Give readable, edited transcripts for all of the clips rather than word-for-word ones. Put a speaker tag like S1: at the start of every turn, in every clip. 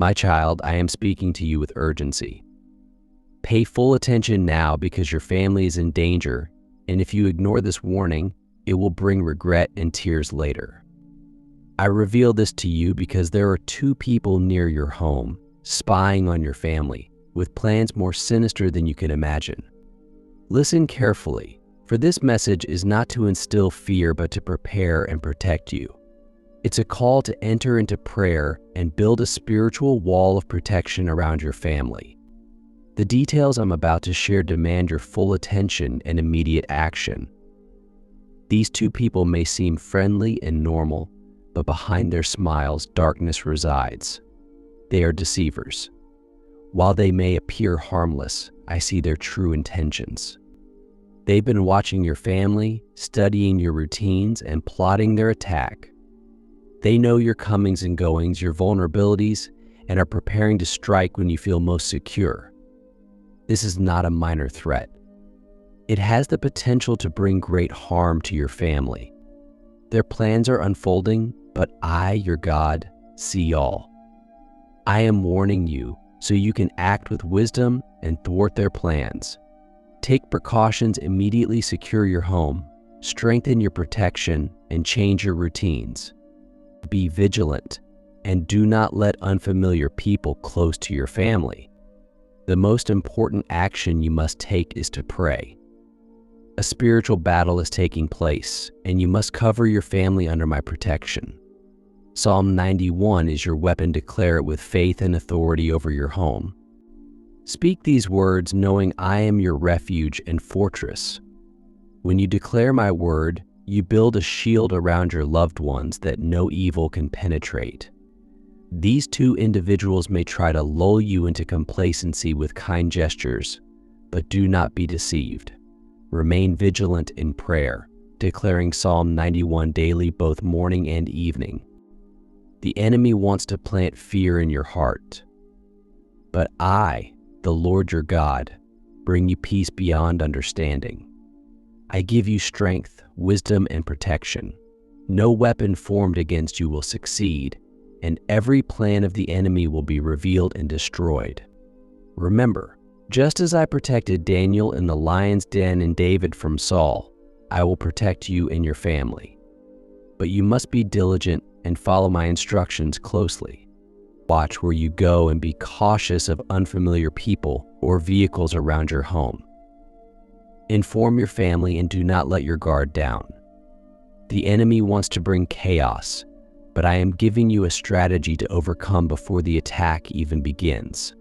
S1: My child, I am speaking to you with urgency. Pay full attention now because your family is in danger, and if you ignore this warning, it will bring regret and tears later. I reveal this to you because there are two people near your home, spying on your family, with plans more sinister than you can imagine. Listen carefully, for this message is not to instill fear but to prepare and protect you. It's a call to enter into prayer and build a spiritual wall of protection around your family. The details I'm about to share demand your full attention and immediate action. These two people may seem friendly and normal, but behind their smiles, darkness resides. They are deceivers. While they may appear harmless, I see their true intentions. They've been watching your family, studying your routines, and plotting their attack. They know your comings and goings, your vulnerabilities, and are preparing to strike when you feel most secure. This is not a minor threat. It has the potential to bring great harm to your family. Their plans are unfolding, but I, your God, see all. I am warning you so you can act with wisdom and thwart their plans. Take precautions, immediately secure your home, strengthen your protection, and change your routines. Be vigilant, and do not let unfamiliar people close to your family. The most important action you must take is to pray. A spiritual battle is taking place, and you must cover your family under my protection. Psalm 91 is your weapon. Declare it with faith and authority over your home. Speak these words knowing I am your refuge and fortress. When you declare my word, you build a shield around your loved ones that no evil can penetrate. These two individuals may try to lull you into complacency with kind gestures, but do not be deceived. Remain vigilant in prayer, declaring Psalm 91 daily, both morning and evening. The enemy wants to plant fear in your heart, but I, the Lord your God, bring you peace beyond understanding. I give you strength, wisdom, and protection. No weapon formed against you will succeed, and every plan of the enemy will be revealed and destroyed. Remember, just as I protected Daniel in the lion's den and David from Saul, I will protect you and your family. But you must be diligent and follow my instructions closely. Watch where you go and be cautious of unfamiliar people or vehicles around your home. Inform your family and do not let your guard down. The enemy wants to bring chaos, but I am giving you a strategy to overcome before the attack even begins.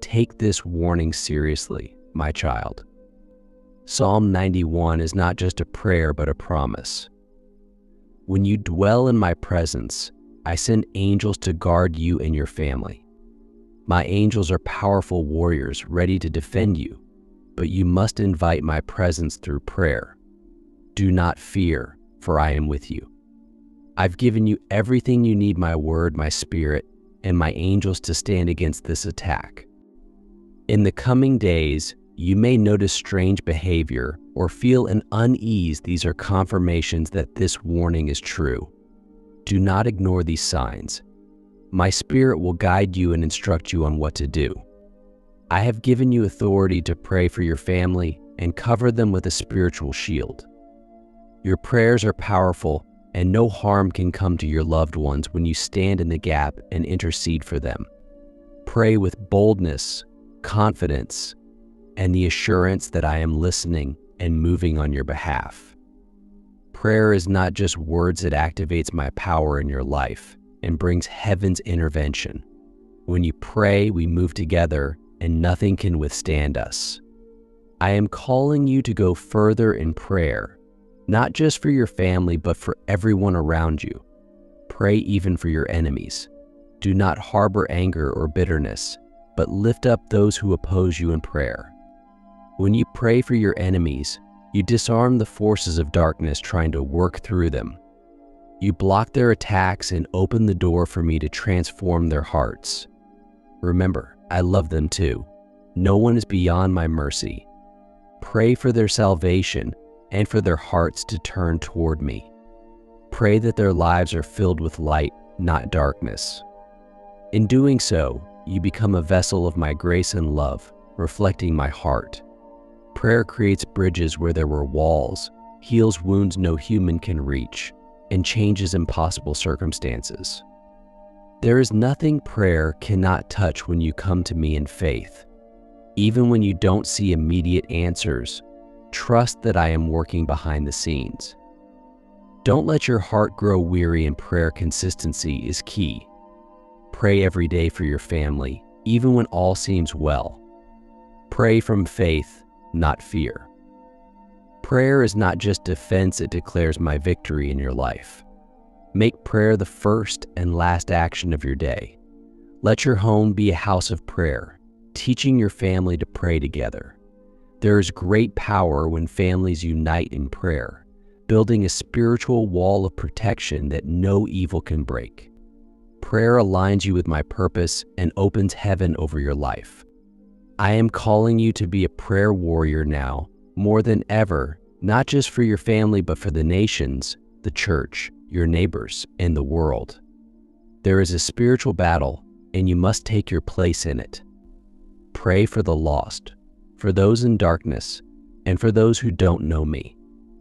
S1: Take this warning seriously, my child. Psalm 91 is not just a prayer but a promise. When you dwell in my presence, I send angels to guard you and your family. My angels are powerful warriors ready to defend you, but you must invite my presence through prayer. Do not fear, for I am with you. I've given you everything you need, my word, my spirit, and my angels to stand against this attack. In the coming days, you may notice strange behavior or feel an unease. These are confirmations that this warning is true. Do not ignore these signs. My spirit will guide you and instruct you on what to do. I have given you authority to pray for your family and cover them with a spiritual shield. Your prayers are powerful, and no harm can come to your loved ones when you stand in the gap and intercede for them. Pray with boldness, confidence, and the assurance that I am listening and moving on your behalf. Prayer is not just words, it activates my power in your life and brings heaven's intervention. When you pray, we move together and nothing can withstand us. I am calling you to go further in prayer, not just for your family, but for everyone around you. Pray even for your enemies. Do not harbor anger or bitterness, but lift up those who oppose you in prayer. When you pray for your enemies, you disarm the forces of darkness trying to work through them. You block their attacks and open the door for me to transform their hearts. Remember, I love them too. No one is beyond my mercy. Pray for their salvation and for their hearts to turn toward me. Pray that their lives are filled with light, not darkness. In doing so, you become a vessel of my grace and love, reflecting my heart. Prayer creates bridges where there were walls, heals wounds no human can reach, and changes impossible circumstances. There is nothing prayer cannot touch when you come to me in faith. Even when you don't see immediate answers, trust that I am working behind the scenes. Don't let your heart grow weary, and prayer consistency is key. Pray every day for your family, even when all seems well. Pray from faith, not fear. Prayer is not just defense, it declares my victory in your life. Make prayer the first and last action of your day. Let your home be a house of prayer, teaching your family to pray together. There is great power when families unite in prayer, building a spiritual wall of protection that no evil can break. Prayer aligns you with my purpose and opens heaven over your life. I am calling you to be a prayer warrior now, more than ever, not just for your family, but for the nations, the church, your neighbors, and the world. There is a spiritual battle, and you must take your place in it. Pray for the lost, for those in darkness, and for those who don't know me.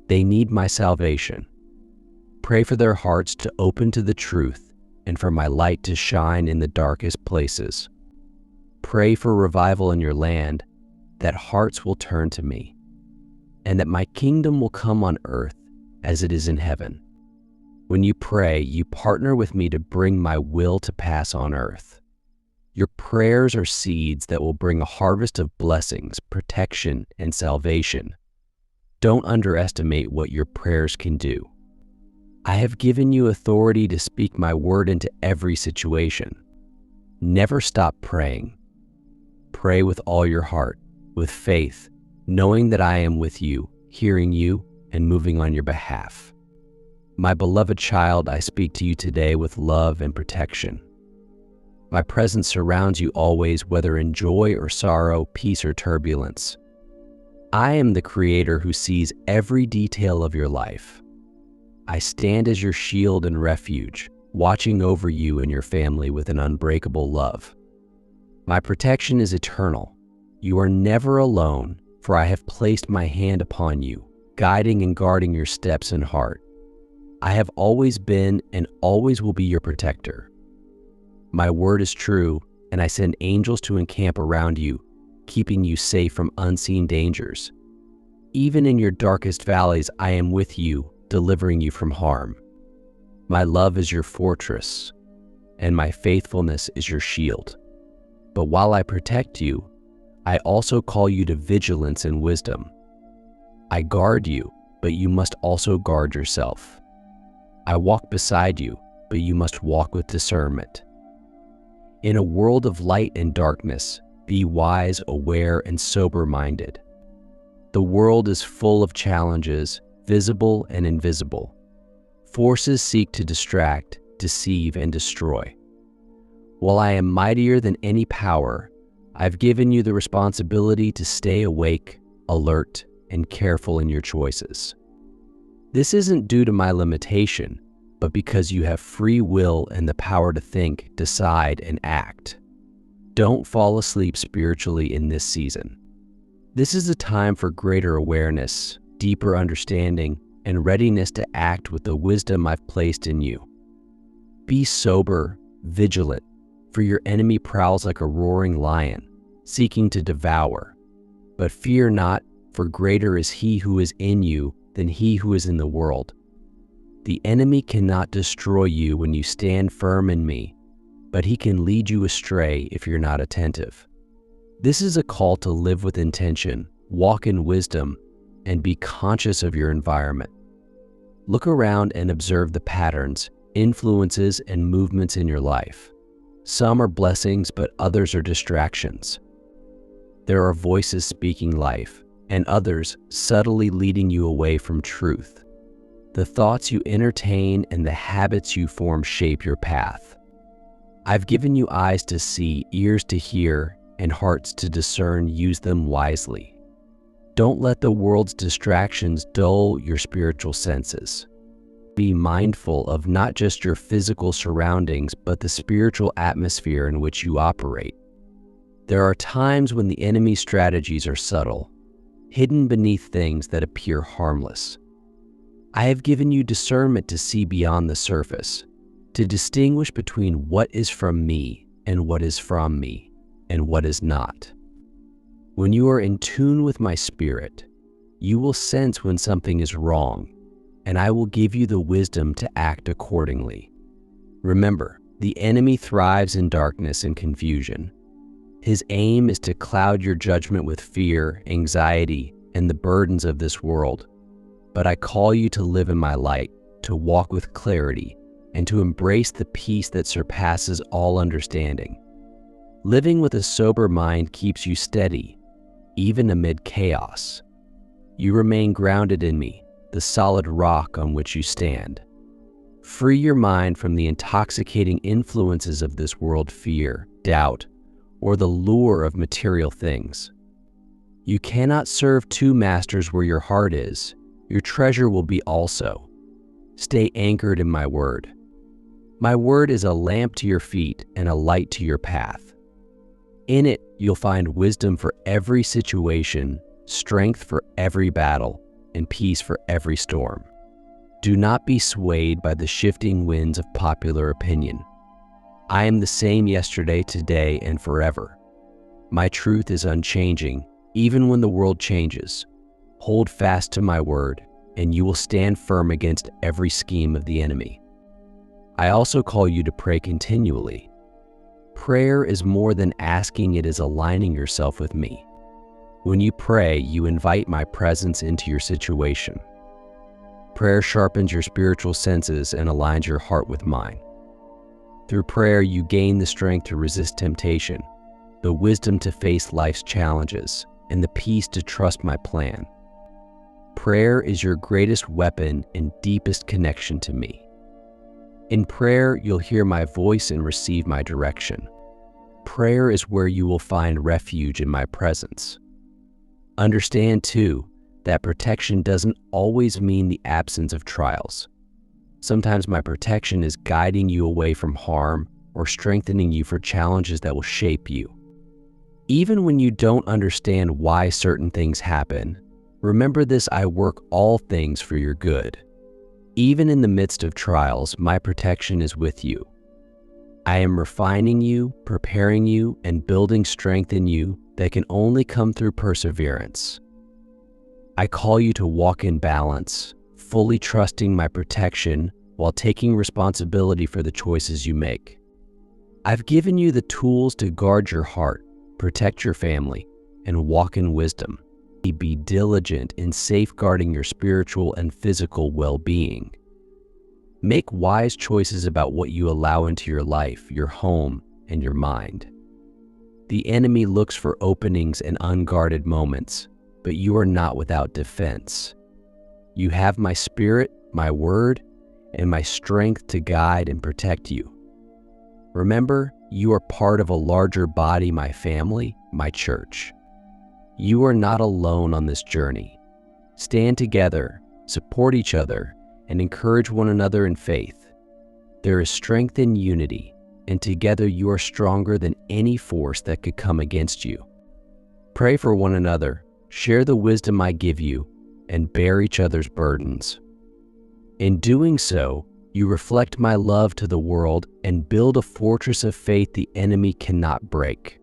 S1: They need my salvation. Pray for their hearts to open to the truth, and for my light to shine in the darkest places. Pray for revival in your land, that hearts will turn to me, and that my kingdom will come on earth as it is in heaven. When you pray, you partner with me to bring my will to pass on earth. Your prayers are seeds that will bring a harvest of blessings, protection, and salvation. Don't underestimate what your prayers can do. I have given you authority to speak my word into every situation. Never stop praying. Pray with all your heart, with faith, knowing that I am with you, hearing you, and moving on your behalf. My beloved child, I speak to you today with love and protection. My presence surrounds you always, whether in joy or sorrow, peace or turbulence. I am the Creator who sees every detail of your life. I stand as your shield and refuge, watching over you and your family with an unbreakable love. My protection is eternal. You are never alone, for I have placed my hand upon you, guiding and guarding your steps and heart. I have always been and always will be your protector. My word is true, and I send angels to encamp around you, keeping you safe from unseen dangers. Even in your darkest valleys, I am with you, delivering you from harm. My love is your fortress, and my faithfulness is your shield. But while I protect you, I also call you to vigilance and wisdom. I guard you, but you must also guard yourself. I walk beside you, but you must walk with discernment. In a world of light and darkness, be wise, aware, and sober-minded. The world is full of challenges, visible and invisible. Forces seek to distract, deceive, and destroy. While I am mightier than any power, I've given you the responsibility to stay awake, alert, and careful in your choices. This isn't due to my limitation, but because you have free will and the power to think, decide, and act. Don't fall asleep spiritually in this season. This is a time for greater awareness, deeper understanding, and readiness to act with the wisdom I've placed in you. Be sober, vigilant, for your enemy prowls like a roaring lion, seeking to devour. But fear not, for greater is he who is in you than he who is in the world. The enemy cannot destroy you when you stand firm in me, but he can lead you astray if you're not attentive. This is a call to live with intention, walk in wisdom, and be conscious of your environment. Look around and observe the patterns, influences, and movements in your life. Some are blessings, but others are distractions. There are voices speaking life, and others subtly leading you away from truth. The thoughts you entertain and the habits you form shape your path. I've given you eyes to see, ears to hear, and hearts to discern. Use them wisely. Don't let the world's distractions dull your spiritual senses. Be mindful of not just your physical surroundings, but the spiritual atmosphere in which you operate. There are times when the enemy's strategies are subtle, hidden beneath things that appear harmless. I have given you discernment to see beyond the surface, to distinguish between what is from me and what is from me and what is not. When you are in tune with my spirit, you will sense when something is wrong, and I will give you the wisdom to act accordingly. Remember, the enemy thrives in darkness and confusion. His aim is to cloud your judgment with fear, anxiety, and the burdens of this world. But I call you to live in my light, to walk with clarity, and to embrace the peace that surpasses all understanding. Living with a sober mind keeps you steady, even amid chaos. You remain grounded in me, the solid rock on which you stand. Free your mind from the intoxicating influences of this world, fear, doubt, or the lure of material things. You cannot serve two masters where your heart is. Your treasure will be also. Stay anchored in my word. My word is a lamp to your feet and a light to your path. In it, you'll find wisdom for every situation, strength for every battle, and peace for every storm. Do not be swayed by the shifting winds of popular opinion. I am the same yesterday, today, and forever. My truth is unchanging, even when the world changes. Hold fast to my word, and you will stand firm against every scheme of the enemy. I also call you to pray continually. Prayer is more than asking, it is aligning yourself with me. When you pray, you invite my presence into your situation. Prayer sharpens your spiritual senses and aligns your heart with mine. Through prayer, you gain the strength to resist temptation, the wisdom to face life's challenges, and the peace to trust my plan. Prayer is your greatest weapon and deepest connection to me. In prayer, you'll hear my voice and receive my direction. Prayer is where you will find refuge in my presence. Understand, too, that protection doesn't always mean the absence of trials. Sometimes my protection is guiding you away from harm or strengthening you for challenges that will shape you. Even when you don't understand why certain things happen, remember this: I work all things for your good. Even in the midst of trials, my protection is with you. I am refining you, preparing you, and building strength in you that can only come through perseverance. I call you to walk in balance, fully trusting my protection while taking responsibility for the choices you make. I've given you the tools to guard your heart, protect your family, and walk in wisdom. Be diligent in safeguarding your spiritual and physical well-being. Make wise choices about what you allow into your life, your home, and your mind. The enemy looks for openings and unguarded moments, but you are not without defense. You have my spirit, my word, and my strength to guide and protect you. Remember, you are part of a larger body, my family, my church. You are not alone on this journey. Stand together, support each other, and encourage one another in faith. There is strength in unity, and together you are stronger than any force that could come against you. Pray for one another, share the wisdom I give you, and bear each other's burdens. In doing so, you reflect my love to the world and build a fortress of faith the enemy cannot break.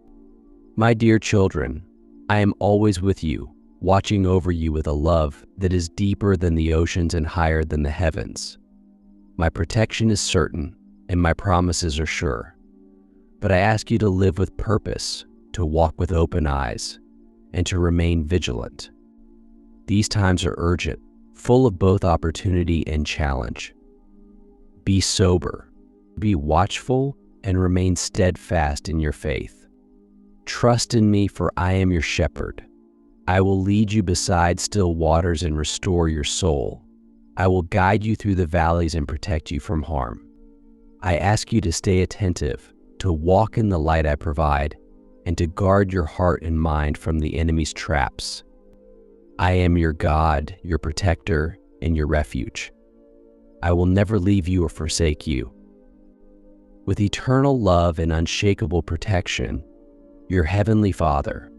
S1: My dear children, I am always with you, watching over you with a love that is deeper than the oceans and higher than the heavens. My protection is certain, and my promises are sure. But I ask you to live with purpose, to walk with open eyes, and to remain vigilant. These times are urgent, full of both opportunity and challenge. Be sober, be watchful, and remain steadfast in your faith. Trust in me, for I am your shepherd. I will lead you beside still waters and restore your soul. I will guide you through the valleys and protect you from harm. I ask you to stay attentive, to walk in the light I provide, and to guard your heart and mind from the enemy's traps. I am your God, your protector, and your refuge. I will never leave you or forsake you. With eternal love and unshakable protection, your Heavenly Father,